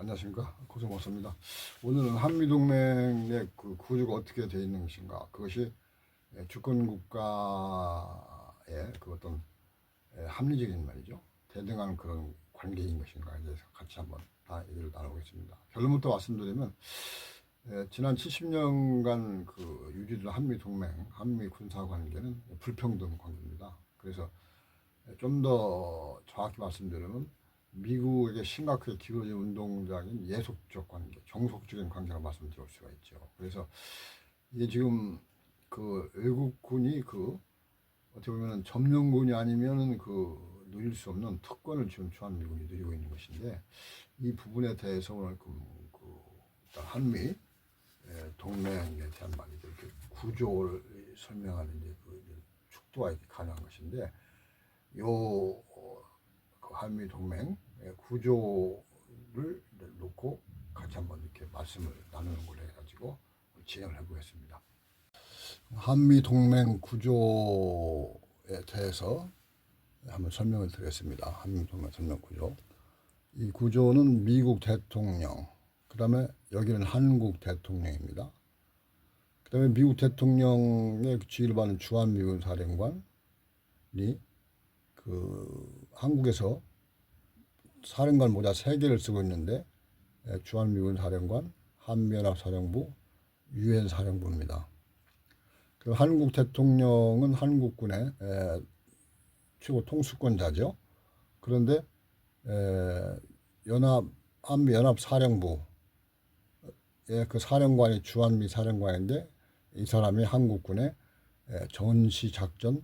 안녕하십니까, 고성모습입니다. 오늘은 한미동맹의 그 구조가 어떻게 되어 있는 것인가, 그것이 주권국가의 그 어떤 합리적인 말이죠, 대등한 그런 관계인 것인가에 대해서 같이 한번 다 얘기를 나눠보겠습니다. 결론부터 말씀드리면 지난 70년간 그 유지된 한미동맹, 한미군사관계는 불평등 관계입니다. 그래서 좀 더 정확히 말씀드리면 미국에게 심각하게 기울어진 운동장인 예속적 관계, 종속적인 관계라고 말씀드릴 수가 있죠. 그래서 이게 지금 그 외국군이 그 어떻게 보면 점령군이 아니면은 그 누릴 수 없는 특권을 지금 주한미군이 누리고 있는 것인데, 이 부분에 대해서 오늘 일단 한미 동맹에 대한 말이죠. 이렇게 구조를 설명하는 이제 그 축도가 이렇게 가능한 것인데, 요 그 한미 동맹 구조를 놓고 같이 한번 이렇게 말씀을 나누는 걸로 해가지고 진행을 해보겠습니다. 한미 동맹 구조에 대해서 한번 설명을 드리겠습니다. 한미 동맹 설명 구조. 이 구조는 미국 대통령, 그 다음에 여기는 한국 대통령입니다. 그 다음에 미국 대통령의 지휘를 받는 주한미군 사령관이 그 한국에서 사령관 모자 3개를 쓰고 있는데, 주한미군 사령관, 한미연합사령부, 유엔 사령부입니다. 그 한국 대통령은 한국군의 최고 통수권자죠. 그런데 한미연합사령부의 그 사령관이 주한미 사령관인데, 이 사람이 한국군의 전시작전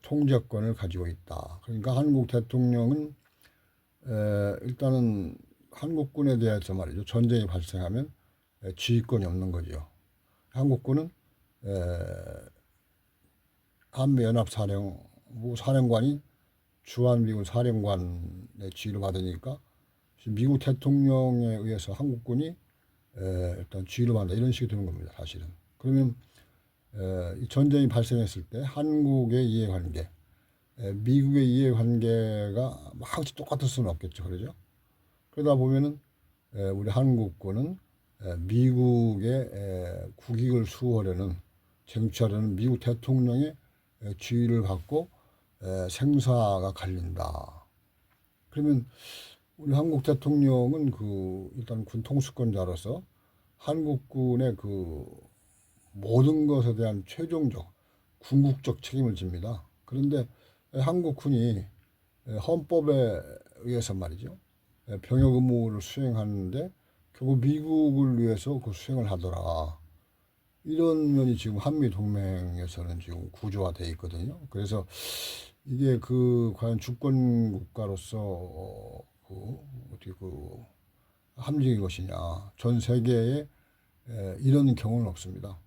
통제권을 가지고 있다. 그러니까 한국 대통령은 일단은 한국군에 대해서 말이죠, 전쟁이 발생하면 지휘권이 없는 거죠. 한국군은 한미연합사령부 사령관이 주한미군 사령관의 지휘를 받으니까 미국 대통령에 의해서 한국군이 일단 지휘를 받는다, 이런 식이 되는 겁니다, 사실은. 그러면 이 전쟁이 발생했을 때 한국의 이해관계, 미국의 이해관계가 막 똑같을 수는 없겠죠, 그러죠? 그러다 보면은 우리 한국군은 미국의 국익을 수호하려는, 쟁취하려는 미국 대통령의 지휘를 받고 생사가 갈린다. 그러면 우리 한국 대통령은 그 일단 군 통수권자로서 한국군의 그 모든 것에 대한 최종적 궁극적 책임을 집니다. 그런데 한국군이 헌법에 의해서 말이죠, 병역 의무를 수행하는데 결국 미국을 위해서 그 수행을 하더라, 이런 면이 지금 한미 동맹에서는 지금 구조화되어 있거든요. 그래서 이게 그 과연 주권 국가로서 어떻게 합리적인 것이냐, 전 세계에 이런 경우는 없습니다.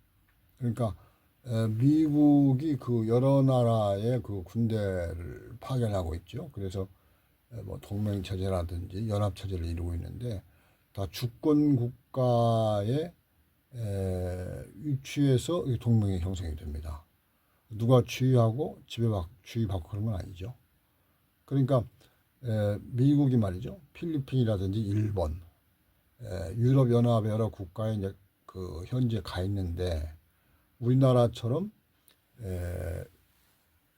그러니까 미국이 그 여러 나라의 그 군대를 파견하고 있죠. 그래서 뭐 동맹 체제라든지 연합 체제를 이루고 있는데, 다 주권 국가의 위치에서 동맹이 형성이 됩니다. 누가 지휘하고 지휘받고 그런 건 아니죠. 그러니까 미국이 말이죠, 필리핀이라든지 일본, 유럽 연합의 여러 국가에 이제 그 현재 가 있는데, 우리나라처럼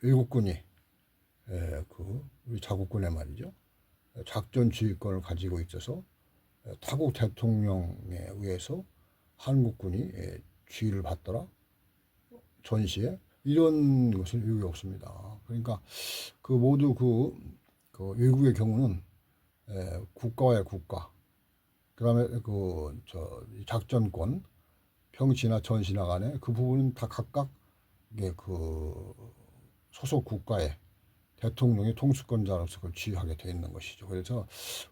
외국군이 우리 자국군에 말이죠, 작전 지휘권을 가지고 있어서 타국 대통령에 의해서 한국군이 지휘를 받더라, 전시에, 이런 것은 외국에 없습니다. 그러니까 그 모두 그 외국의 경우는 국가와의 국가, 그다음에 작전권, 평시나 전시나 간에 그 부분은 다 각각 그 소속 국가의 대통령이 통수권자로서 그걸 지휘하게 되어 있는 것이죠. 그래서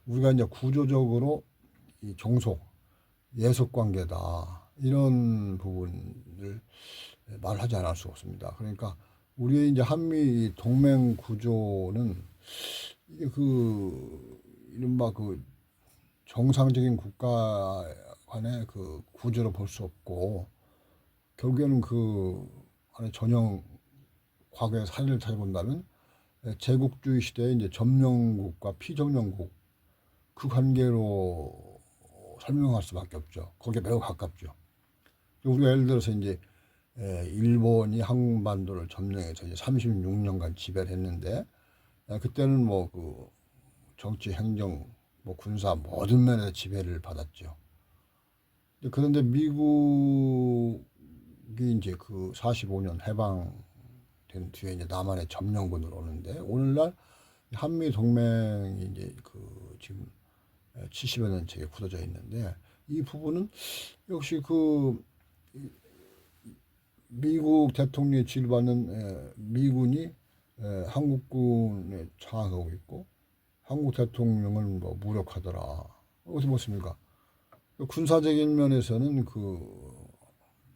우리가 이제 구조적으로 이 종속 예속 관계다, 이런 부분을 말하지 않을 수 없습니다. 그러니까 우리의 이제 한미 동맹 구조는 이게 이른바 정상적인 국가 간의 그 구조로 볼 수 없고, 결국에는 안에 전형 과거의 사례를 찾아본다면 제국주의 시대의 이제 점령국과 피점령국, 그 관계로 설명할 수밖에 없죠. 거기에 매우 가깝죠. 우리가 예를 들어서 이제 일본이 한반도를 점령해서 이제 36년간 지배를 했는데 그때는 뭐 그 정치, 행정, 뭐 군사 모든 면에서 지배를 받았죠. 그런데 미국이 이제 그 45년 해방된 뒤에 이제 남한의 점령군으로 오는데 오늘날 한미 동맹이 이제 그 지금 70여 년째 굳어져 있는데 이 부분은 역시 그 미국 대통령이 지휘받는 미군이 한국군에 장악하고 있고 한국 대통령은 뭐 무력하더라. 어떻게 보십니까? 군사적인 면에서는 그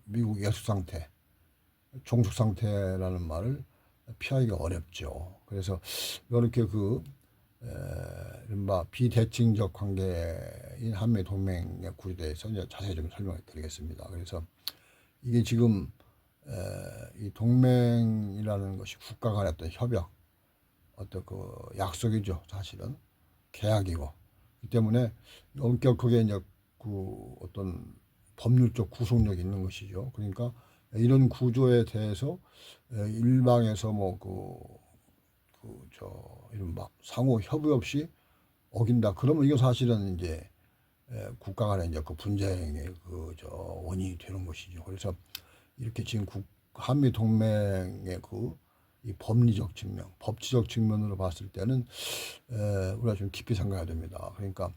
미국 예수 상태, 종속 상태라는 말을 피하기가 어렵죠. 그래서 이렇게 그 이른바 비대칭적 관계인 한미 동맹의 구조에 대해서 이제 자세히 좀 설명을 드리겠습니다. 그래서 이게 지금 이 동맹이라는 것이 국가 간의 어떤 협약, 어떤 그 약속이죠. 사실은 계약이고, 이 때문에 엄격하게 이제 그 어떤 법률적 구속력이 있는 것이죠. 그러니까 이런 구조에 대해서 일방에서 뭐 이른바 상호 협의 없이 어긴다. 그러면 이거 사실은 이제 국가 간의 이제 그 분쟁의 원인이 되는 것이죠. 그래서 이렇게 지금 한미 동맹의 이 법리적 측면, 법치적 측면으로 봤을 때는 우리가 좀 깊이 생각해야 됩니다. 그러니까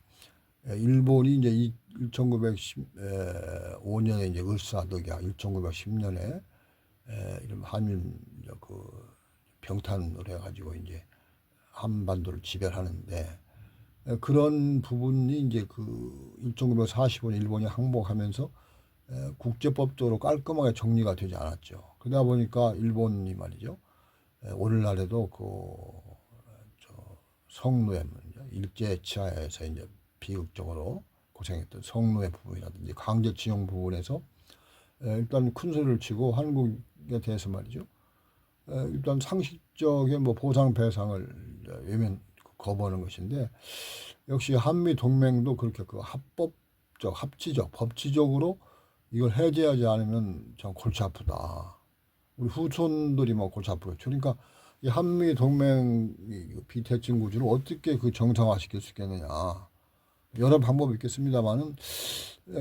일본이 이제 1915년에 이제 을사늑약, 1910년에 이런 한일 그 병탄을 해가지고 이제 한반도를 지배하는데 그런 부분이 이제 그 1945년 일본이 항복하면서 국제법적으로 깔끔하게 정리가 되지 않았죠. 그러다 보니까 일본이 말이죠. 오늘날에도 성노예 문제, 일제 치하에서 이제 비극적으로 고생했던 성노예 부분이라든지 강제징용 부분에서 일단 큰 소리를 치고 한국에 대해서 말이죠. 일단 상식적인 뭐 보상 배상을 외면 거부하는 것인데 역시 한미 동맹도 그렇게 그 합치적, 법치적으로 이걸 해제하지 않으면 참 골치 아프다. 우리 후손들이 뭐 골치 아프겠죠. 그러니까 이 한미 동맹 비대칭 구조를 어떻게 그 정상화시킬 수 있겠느냐. 여러 방법이 있겠습니다만은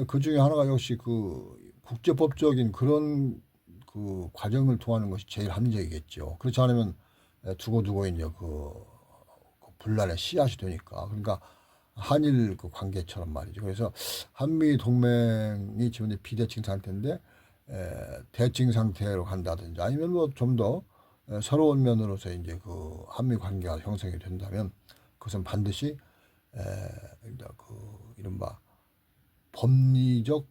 그 중에 하나가 역시 그 국제법적인 그런 그 과정을 통하는 것이 제일 합리적이겠죠. 그렇지 않으면 두고두고 이제 그 분란의 씨앗이 되니까. 그러니까 한일 그 관계처럼 말이죠. 그래서 한미 동맹이 지금 비대칭 상태인데 대칭 상태로 간다든지 아니면 뭐 좀 더 새로운 면으로서 이제 그 한미 관계가 형성이 된다면 그것은 반드시 이른바 법리적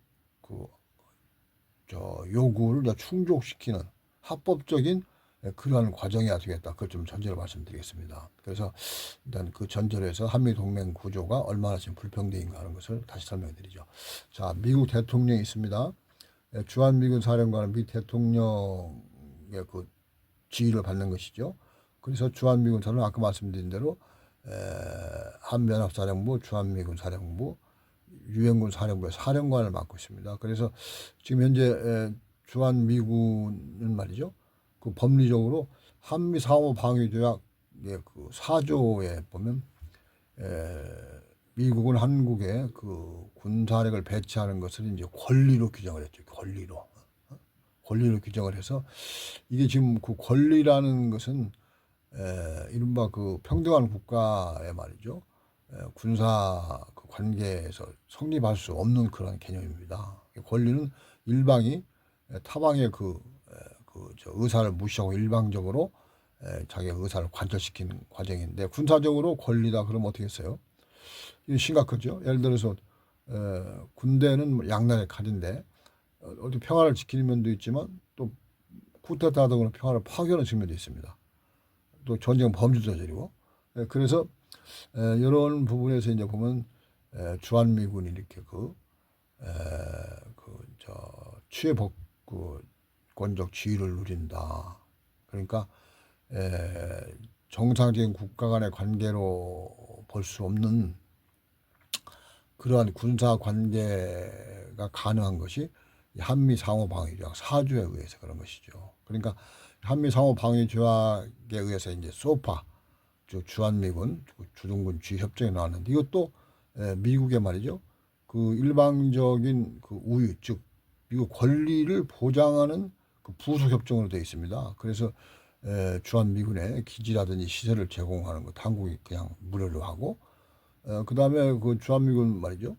요구를 충족시키는 합법적인 그러한 과정이어야 되겠다. 그걸 좀 전제로 말씀드리겠습니다. 그래서 일단 그 전제로 해서 한미 동맹 구조가 얼마나 지금 불평등인가 하는 것을 다시 설명해 드리죠. 자, 미국 대통령이 있습니다. 주한미군 사령관은 미 대통령의 그 지휘를 받는 것이죠. 그래서 주한미군 사령은 아까 말씀드린 대로 한미연합사령부, 주한미군 사령부, 유엔군 사령부의 사령관을 맡고 있습니다. 그래서 지금 현재 주한미군은 말이죠. 그 법리적으로 한미 상호 방위 조약의 그 4조에 보면 미국은 한국에 그 군사력을 배치하는 것을 이제 권리로 규정을 했죠. 권리로 규정을 해서 이게 지금 그 권리라는 것은 이른바 그 평등한 국가의 말이죠. 군사 그 관계에서 성립할 수 없는 그런 개념입니다. 권리는 일방이 타방의 의사를 무시하고 일방적으로 자기의 의사를 관철시키는 과정인데 군사적으로 권리다 그러면 어떻게 했어요? 이게 심각하죠. 예를 들어서 군대는 양날의 칼인데 어디 평화를 지키는 면도 있지만 또 쿠데타 등으로 평화를 파괴하는 측면도 있습니다. 또 전쟁 범죄도 저지르고 그래서 이런 부분에서 이제 보면 주한미군이 이렇게 최복권적 지위를 누린다. 그러니까 정상적인 국가 간의 관계로 볼 수 없는 그러한 군사 관계가 가능한 것이 한미 상호 방위 조약 4조에 의해서 그런 것이죠. 그러니까 한미 상호 방위 조약에 의해서 이제 소파, 즉 주한미군 주둔군 지휘 협정이 나왔는데 이것도 미국의 말이죠. 그 일방적인 그 우위, 즉 미국 권리를 보장하는 그 부속 협정으로 되어 있습니다. 그래서 주한미군의 기지라든지 시설을 제공하는 것 한국이 그냥 무료로 하고 그 다음에 그 주한미군 말이죠.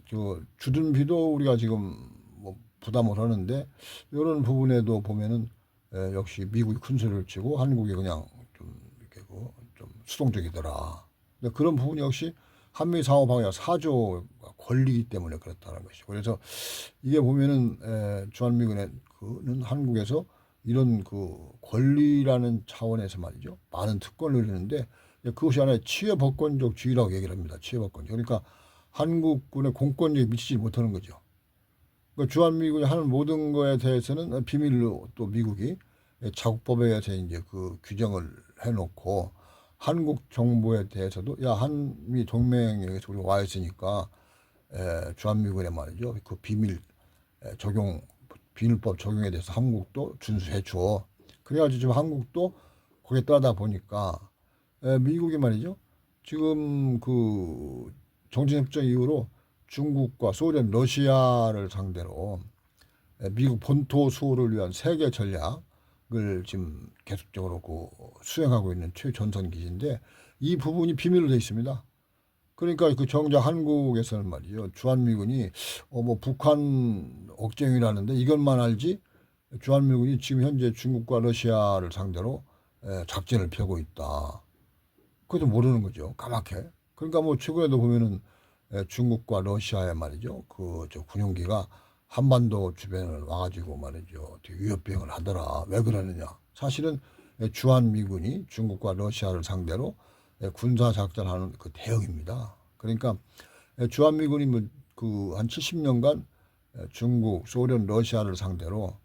저 주둔비도 우리가 지금 뭐 부담을 하는데 이런 부분에도 보면은 역시 미국이 큰 소리를 치고 한국이 그냥 좀 이렇게 좀 수동적이더라. 근데 그런 부분 역시 한미 상호 방위가 4조가 권리이기 때문에 그렇다는 것이고 그래서 이게 보면은 주한미군의 그는 한국에서 이런 그 권리라는 차원에서 말이죠 많은 특권을 누리는데 그것이 하나의 치외법권적 주의라고 얘기를 합니다. 치외법권. 그러니까 한국군의 공권력에 미치지 못하는 거죠. 그러니까 주한미군이 하는 모든 거에 대해서는 비밀로 또 미국이 자국법에 의해서 이제 그 규정을 해놓고 한국 정부에 대해서도 야 한미 동맹에 의해서 우리가 와 있으니까 주한미군의 말이죠 그 비밀 적용 비밀법 적용에 대해서 한국도 준수해 줘. 그래가지고 지금 한국도 거기에 따르다 보니까 미국이 말이죠 지금 그 정전협정 이후로 중국과 소련, 러시아를 상대로 미국 본토 수호를 위한 세계 전략을 지금 계속적으로 그 수행하고 있는 최전선 기지인데 이 부분이 비밀로 되어 있습니다. 그러니까 그 정작 한국에서는 말이죠 주한미군이 뭐 북한 억제행위라는데 이것만 알지 주한미군이 지금 현재 중국과 러시아를 상대로 작전을 펴고 있다. 그것도 모르는 거죠. 까맣게. 그러니까 뭐 최근에도 보면은 중국과 러시아의 말이죠. 그 저 군용기가 한반도 주변을 와가지고 말이죠. 위협 비행을 하더라. 왜 그러느냐? 사실은 주한미군이 중국과 러시아를 상대로 군사 작전하는 그 대응입니다. 그러니까 주한미군이 뭐 그 한 70년간 중국, 소련, 러시아를 상대로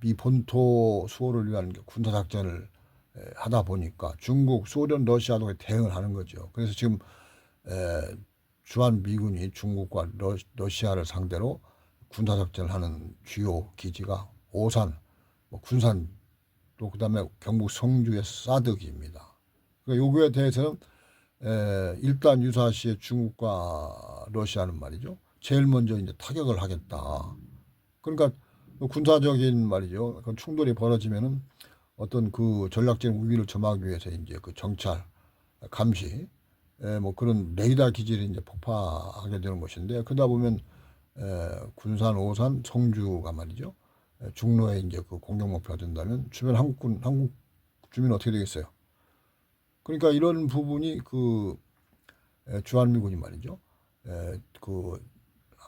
미 본토 수호를 위한 군사 작전을 하다 보니까 중국, 소련, 러시아도 대응을 하는 거죠. 그래서 지금 주한미군이 중국과 러시아를 상대로 군사작전을 하는 주요 기지가 오산, 뭐 군산, 또 그다음에 경북 성주의 사드기입니다. 그러니까 요거에 대해서는 일단 유사시에 중국과 러시아는 말이죠. 제일 먼저 이제 타격을 하겠다. 그러니까 군사적인 말이죠. 충돌이 벌어지면은 어떤 그 전략적인 우위를 점하기 위해서 이제 그 정찰, 감시, 뭐 그런 레이더 기지를 이제 폭파하게 되는 것인데 그러다 보면 군산, 오산, 성주가 말이죠. 중로에 이제 그 공격 목표가 된다면 주변 한국 주민 어떻게 되겠어요? 그러니까 이런 부분이 그 주한미군이 말이죠. 그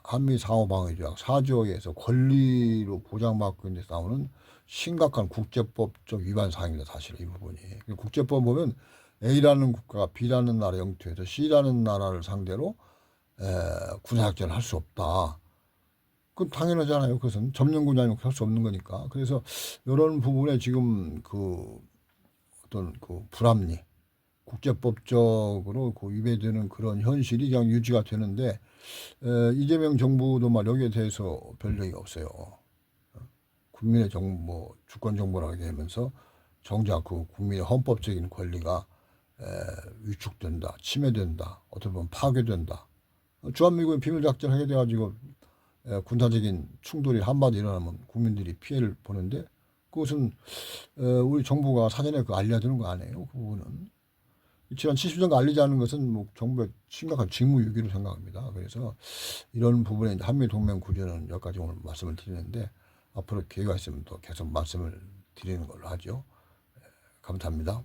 한미 상호방위조약 4조에서 권리로 보장받고 있는 데 나오는 심각한 국제법적 위반 사항입니다. 사실 이 부분이. 국제법 보면 A라는 국가가 B라는 나라 영토에서 C라는 나라를 상대로 군사작전을 할 수 없다. 그건 당연하잖아요. 그것은 점령군이 아니면 할 수 없는 거니까. 그래서 이런 부분에 지금 그 어떤 그 불합리, 국제법적으로 그 위배되는 그런 현실이 그냥 유지가 되는데 이재명 정부도 말 여기에 대해서 별 얘기가 없어요. 국민의 정보, 주권 정보라고 얘기하면서 정작 그 국민의 헌법적인 권리가 위축된다, 침해된다, 어떻게 보면 파괴된다. 주한미군이 비밀작전 하게 돼가지고 군사적인 충돌이 한마디 일어나면 국민들이 피해를 보는데 그것은 우리 정부가 사전에 그 알려주는 거 아니에요. 그 부분은. 지난 70년간 알리지 않은 것은 뭐 정부의 심각한 직무유기로 생각합니다. 그래서 이런 부분에 한미 동맹 구조는 여기까지 오늘 말씀을 드리는데 앞으로 기회가 있으면 또 계속 말씀을 드리는 걸로 하죠. 감사합니다.